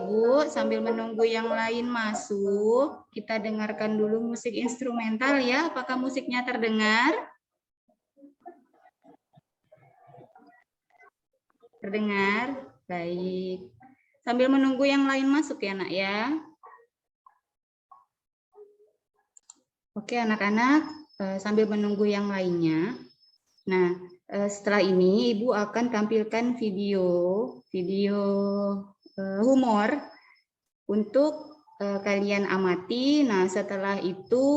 Ibu, sambil menunggu yang lain masuk, kita dengarkan dulu musik instrumental ya. Apakah musiknya terdengar? Terdengar? Baik. Sambil menunggu yang lain masuk ya, Nak ya. Oke, anak-anak, sambil menunggu yang lainnya. Nah, setelah ini Ibu akan tampilkan video humor untuk kalian amati. Nah, setelah itu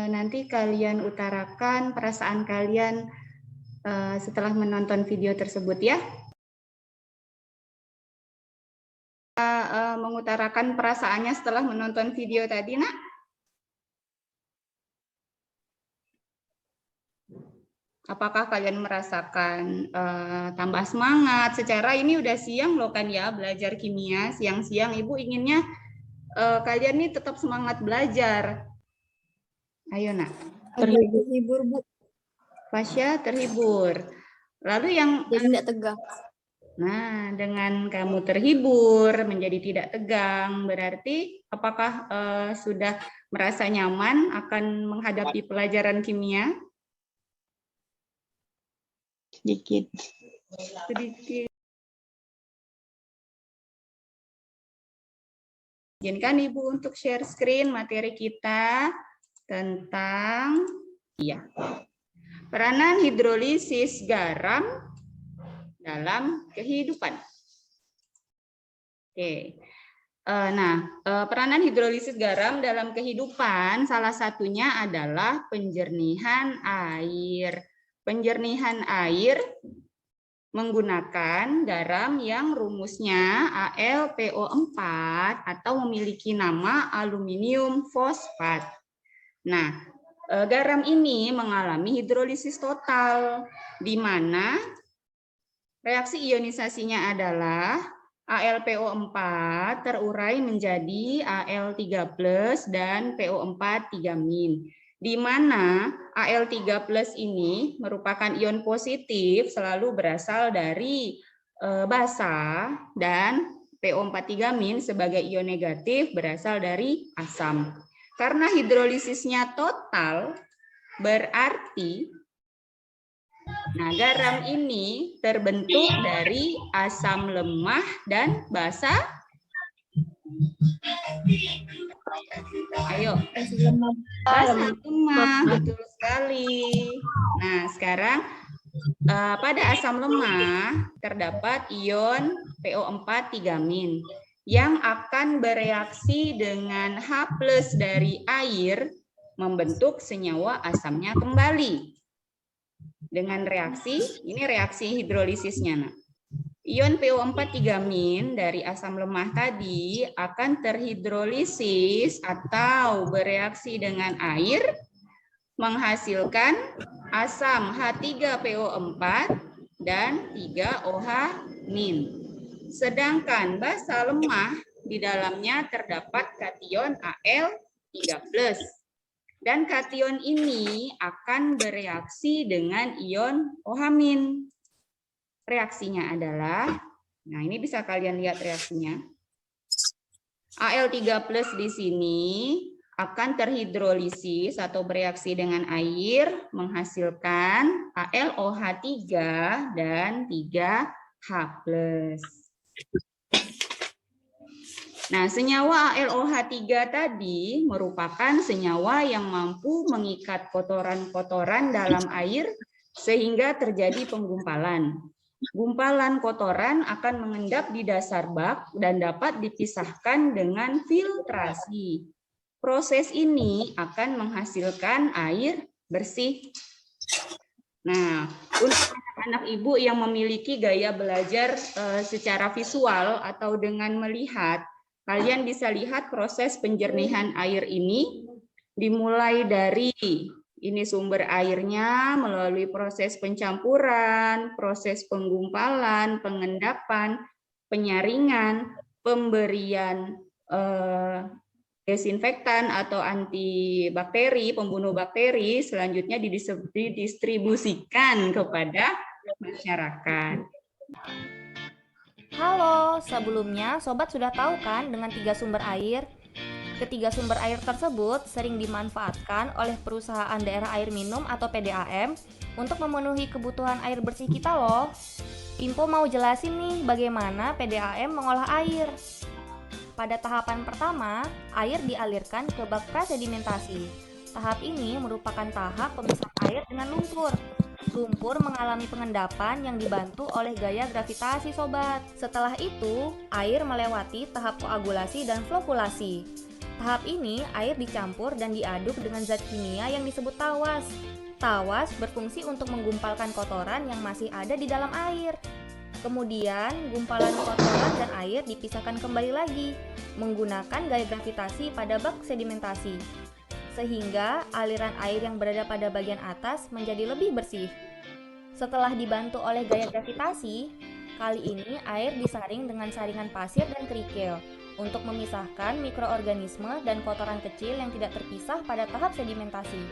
nanti kalian utarakan perasaan kalian setelah menonton video tersebut ya. Mengutarakan perasaannya setelah menonton video tadi, Nak? Apakah kalian merasakan tambah semangat? Secara ini udah siang loh kan ya, belajar kimia. Siang-siang Ibu inginnya kalian nih tetap semangat belajar. Ayo Nak. Terhibur, Bu. Fasya terhibur. Lalu yang jadi tidak tegang. Nah, dengan kamu terhibur, menjadi tidak tegang, berarti apakah sudah merasa nyaman akan menghadapi pelajaran kimia? Sedikit. Izinkan Ibu untuk share screen materi kita tentang peranan hidrolisis garam dalam kehidupan. Oke. Nah, peranan hidrolisis garam dalam kehidupan salah satunya adalah penjernihan air. Penjernihan air menggunakan garam yang rumusnya AlPO4 atau memiliki nama aluminium fosfat. Nah, garam ini mengalami hidrolisis total, di mana reaksi ionisasinya adalah AlPO4 terurai menjadi Al3+ dan PO4 3-, di mana Al3+ ini merupakan ion positif selalu berasal dari basa dan PO4 3- sebagai ion negatif berasal dari asam. Karena hidrolisisnya total berarti garam ini terbentuk dari asam lemah dan basa. Ayo, basa lemah, betul sekali. Nah, sekarang pada asam lemah terdapat ion PO4 3- yang akan bereaksi dengan H+ dari air membentuk senyawa asamnya kembali. Dengan reaksi, ini reaksi hidrolisisnya. Nah. Ion PO4 3- dari asam lemah tadi akan terhidrolisis atau bereaksi dengan air menghasilkan asam H3PO4 dan 3OH-. Sedangkan basa lemah di dalamnya terdapat kation Al3+. Dan kation ini akan bereaksi dengan ion OH-. Reaksinya adalah, nah ini bisa kalian lihat reaksinya. Al3+ di sini akan terhidrolisis atau bereaksi dengan air menghasilkan AlOH3 dan 3H+. Nah, senyawa AlOH3 tadi merupakan senyawa yang mampu mengikat kotoran-kotoran dalam air sehingga terjadi penggumpalan. Gumpalan kotoran akan mengendap di dasar bak dan dapat dipisahkan dengan filtrasi. Proses ini akan menghasilkan air bersih. Nah, untuk anak-anak Ibu yang memiliki gaya belajar secara visual atau dengan melihat, kalian bisa lihat proses penjernihan air ini dimulai dari ini sumber airnya melalui proses pencampuran, proses penggumpalan, pengendapan, penyaringan, pemberian desinfektan atau antibakteri, pembunuh bakteri, selanjutnya didistribusikan kepada masyarakat. Halo, sebelumnya sobat sudah tahu kan dengan 3 sumber air? Ketiga sumber air tersebut sering dimanfaatkan oleh perusahaan daerah air minum atau PDAM untuk memenuhi kebutuhan air bersih kita loh. Info mau jelasin nih bagaimana PDAM mengolah air. Pada tahapan pertama, air dialirkan ke bak prasedimentasi. Tahap ini merupakan tahap pemisah air dengan lumpur. Lumpur mengalami pengendapan yang dibantu oleh gaya gravitasi sobat. Setelah itu, air melewati tahap koagulasi dan flokulasi. Tahap ini, air dicampur dan diaduk dengan zat kimia yang disebut tawas. Tawas berfungsi untuk menggumpalkan kotoran yang masih ada di dalam air. Kemudian, gumpalan kotoran dan air dipisahkan kembali lagi menggunakan gaya gravitasi pada bak sedimentasi, sehingga aliran air yang berada pada bagian atas menjadi lebih bersih. Setelah dibantu oleh gaya gravitasi, kali ini air disaring dengan saringan pasir dan kerikil untuk memisahkan mikroorganisme dan kotoran kecil yang tidak terpisah pada tahap sedimentasi.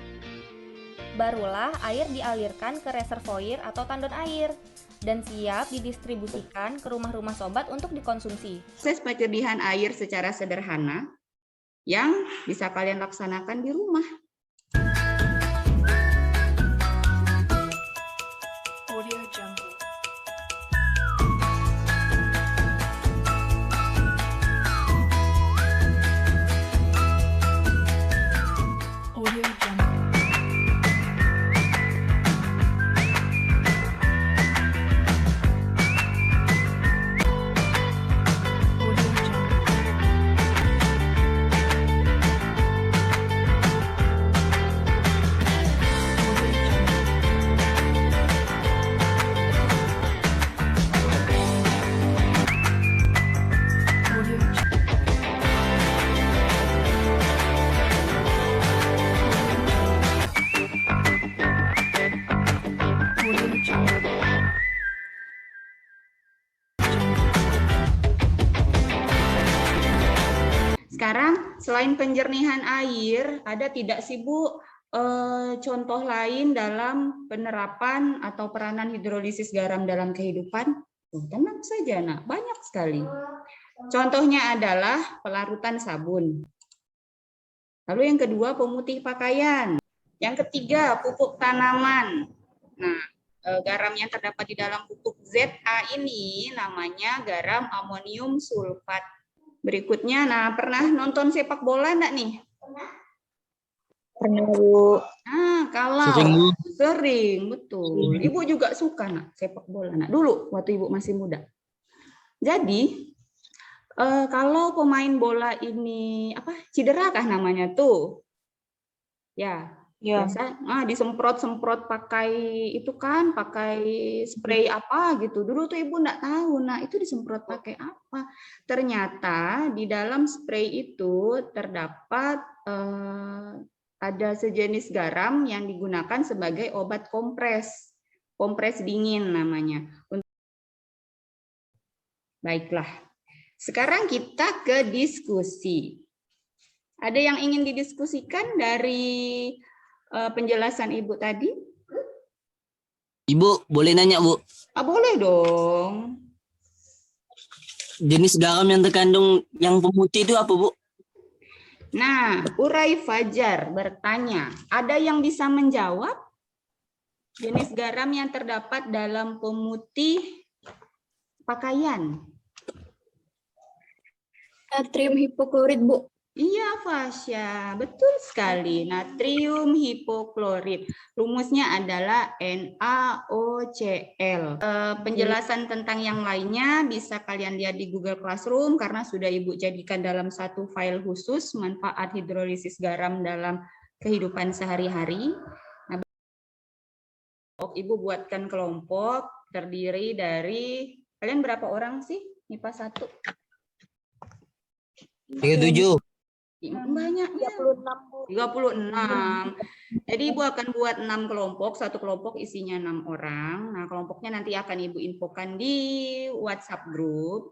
Barulah air dialirkan ke reservoir atau tandon air dan siap didistribusikan ke rumah-rumah sobat untuk dikonsumsi. Proses penyediaan air secara sederhana yang bisa kalian laksanakan di rumah. Audio Jungle. Audio Jungle. Audio Jungle. Audio Jungle. Audio Jungle. Audio Jungle. Sekarang, selain penjernihan air, ada tidak sih Bu contoh lain dalam penerapan atau peranan hidrolisis garam dalam kehidupan? Tenang saja, Nak. Banyak sekali. Contohnya adalah pelarutan sabun. Lalu yang kedua, pemutih pakaian. Yang ketiga, pupuk tanaman. Nah, garam yang terdapat di dalam pupuk ZA ini namanya garam amonium sulfat. Berikutnya, nah pernah nonton sepak bola enggak nih? Pernah, Bu. Nah, kalau Sering, Bu. sering, betul. Ibu juga suka nak sepak bola nak. Dulu waktu ibu masih muda. Jadi kalau pemain bola ini cedera kah namanya tuh? Ya, Ya. biasa disemprot-semprot pakai itu kan, pakai spray apa gitu. Dulu tuh ibu enggak tahu, nah itu disemprot pakai apa. Ternyata di dalam spray itu terdapat ada sejenis garam yang digunakan sebagai obat kompres. Kompres dingin namanya. Baiklah. Sekarang kita ke diskusi. Ada yang ingin didiskusikan dari penjelasan Ibu tadi? Ibu, boleh nanya, Bu? Boleh dong. Jenis garam yang terkandung yang pemutih itu apa, Bu? Nah, Urai Fajar bertanya, ada yang bisa menjawab? Jenis garam yang terdapat dalam pemutih pakaian. Natrium hipoklorit, Bu. Iya, Fasya, betul sekali. Natrium hipoklorit. Rumusnya adalah NaOCl. Penjelasan tentang yang lainnya bisa kalian lihat di Google Classroom karena sudah Ibu jadikan dalam satu file khusus manfaat hidrolisis garam dalam kehidupan sehari-hari. Nah, Ibu buatkan kelompok terdiri dari, kalian berapa orang sih? MIPA 1? 37. Banyaknya 36. Jadi Ibu akan buat 6 kelompok, satu kelompok isinya 6 orang. Nah, kelompoknya nanti akan Ibu infokan di WhatsApp group.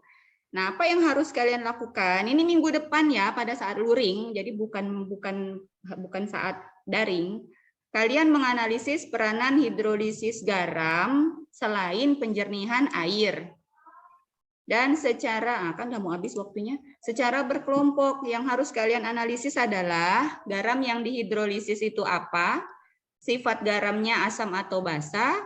Nah, apa yang harus kalian lakukan? Ini minggu depan ya, pada saat luring, jadi bukan saat daring. Kalian menganalisis peranan hidrolisis garam selain penjernihan air. Dan secara, kan udah mau habis waktunya, secara berkelompok yang harus kalian analisis adalah garam yang dihidrolisis itu apa, sifat garamnya asam atau basa,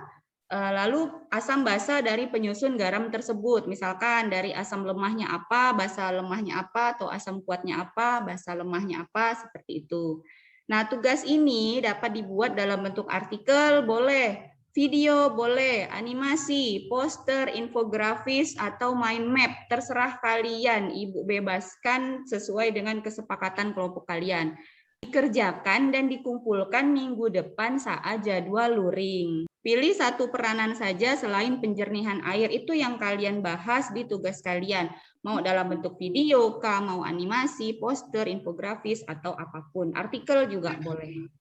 lalu asam basa dari penyusun garam tersebut. Misalkan dari asam lemahnya apa, basa lemahnya apa, atau asam kuatnya apa, basa lemahnya apa, seperti itu. Nah, tugas ini dapat dibuat dalam bentuk artikel, boleh, video boleh, animasi, poster, infografis, atau mind map. Terserah kalian, Ibu bebaskan sesuai dengan kesepakatan kelompok kalian. Dikerjakan dan dikumpulkan minggu depan saat jadwal luring. Pilih satu peranan saja selain penjernihan air, itu yang kalian bahas di tugas kalian. Mau dalam bentuk video, mau animasi, poster, infografis, atau apapun. Artikel juga boleh.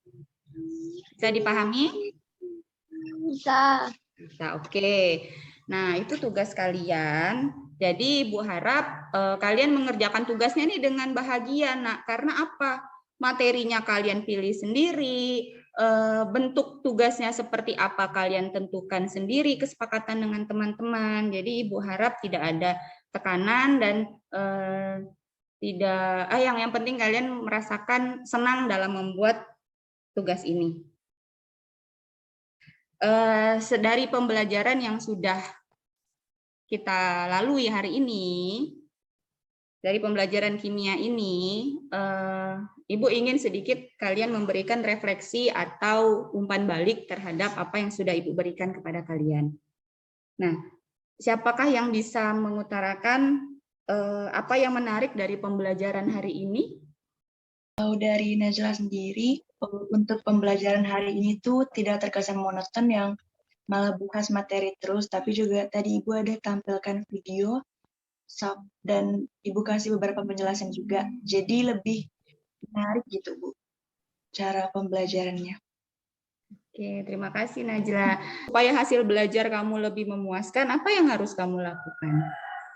Bisa dipahami? Bisa. Bisa, oke. Nah, itu tugas kalian. Jadi Ibu harap kalian mengerjakan tugasnya ini dengan bahagia, Nak. Karena apa? Materinya kalian pilih sendiri, bentuk tugasnya seperti apa kalian tentukan sendiri, kesepakatan dengan teman-teman. Jadi Ibu harap tidak ada tekanan dan yang penting kalian merasakan senang dalam membuat tugas ini. Dari pembelajaran yang sudah kita lalui hari ini, dari pembelajaran kimia ini, Ibu ingin sedikit kalian memberikan refleksi atau umpan balik terhadap apa yang sudah Ibu berikan kepada kalian. Nah, siapakah yang bisa mengutarakan apa yang menarik dari pembelajaran hari ini? Kalau dari Najla sendiri, untuk pembelajaran hari ini tuh tidak terkesan monoton yang malah bahas materi terus, tapi juga tadi Ibu ada tampilkan video dan Ibu kasih beberapa penjelasan juga. Jadi lebih menarik gitu, Bu, cara pembelajarannya. Oke, terima kasih Najla. Supaya hasil belajar kamu lebih memuaskan, apa yang harus kamu lakukan?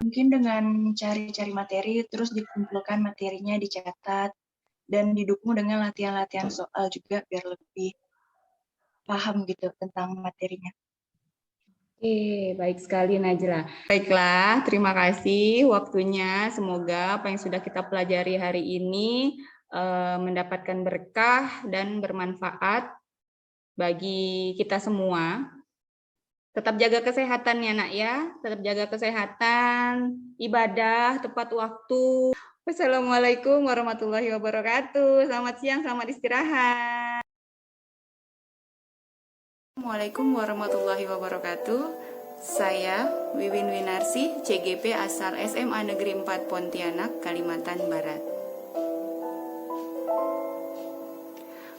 Mungkin dengan cari-cari materi, terus dikumpulkan materinya, dicatat, dan didukung dengan latihan-latihan soal juga biar lebih paham gitu tentang materinya. Oke, baik sekali Najla. Baiklah, terima kasih waktunya. Semoga apa yang sudah kita pelajari hari ini mendapatkan berkah dan bermanfaat bagi kita semua. Tetap jaga kesehatan ya Nak ya, tetap jaga kesehatan, ibadah tepat waktu. Wassalamualaikum warahmatullahi wabarakatuh. Selamat siang, selamat istirahat. Assalamualaikum warahmatullahi wabarakatuh. Saya Wiwin Winarsi, CGP asal SMA Negeri 4 Pontianak, Kalimantan Barat.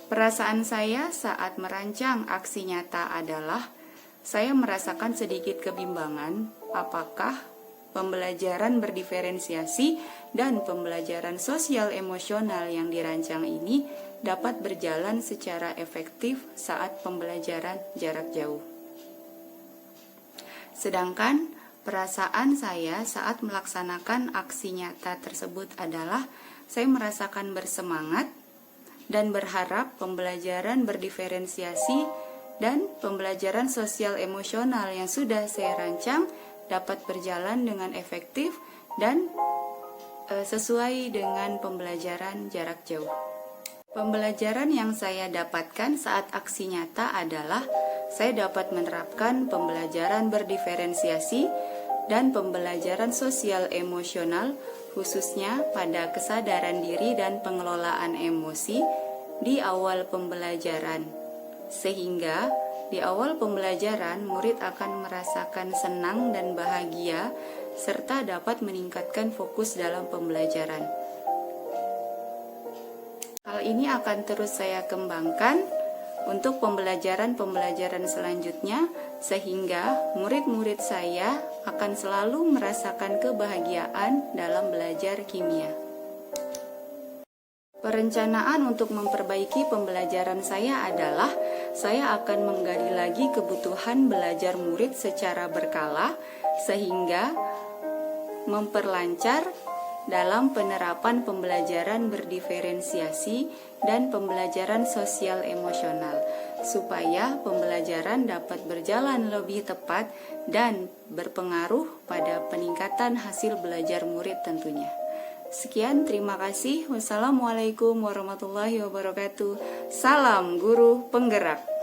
Perasaan saya saat merancang aksi nyata adalah saya merasakan sedikit kebimbangan apakah pembelajaran berdiferensiasi dan pembelajaran sosial emosional yang dirancang ini dapat berjalan secara efektif saat pembelajaran jarak jauh. Sedangkan perasaan saya saat melaksanakan aksi nyata tersebut adalah saya merasakan bersemangat dan berharap pembelajaran berdiferensiasi dan pembelajaran sosial emosional yang sudah saya rancang dapat berjalan dengan efektif dan sesuai dengan pembelajaran jarak jauh. Pembelajaran yang saya dapatkan saat aksi nyata adalah saya dapat menerapkan pembelajaran berdiferensiasi dan pembelajaran sosial emosional khususnya pada kesadaran diri dan pengelolaan emosi di awal pembelajaran. Sehingga di awal pembelajaran, murid akan merasakan senang dan bahagia, serta dapat meningkatkan fokus dalam pembelajaran. Hal ini akan terus saya kembangkan untuk pembelajaran-pembelajaran selanjutnya, sehingga murid-murid saya akan selalu merasakan kebahagiaan dalam belajar kimia. Perencanaan untuk memperbaiki pembelajaran saya adalah saya akan menggali lagi kebutuhan belajar murid secara berkala sehingga memperlancar dalam penerapan pembelajaran berdiferensiasi dan pembelajaran sosial emosional, supaya pembelajaran dapat berjalan lebih tepat dan berpengaruh pada peningkatan hasil belajar murid tentunya. Sekian, terima kasih. Wassalamualaikum warahmatullahi wabarakatuh. Salam guru penggerak.